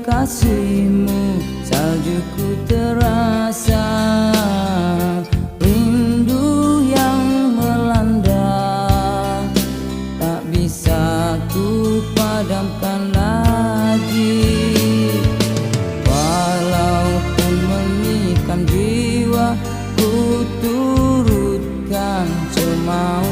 kasihmu saljuku terasa, rindu yang melanda tak bisa ku padamkan lagi. Walaupun memikam jiwa, ku turutkan cemau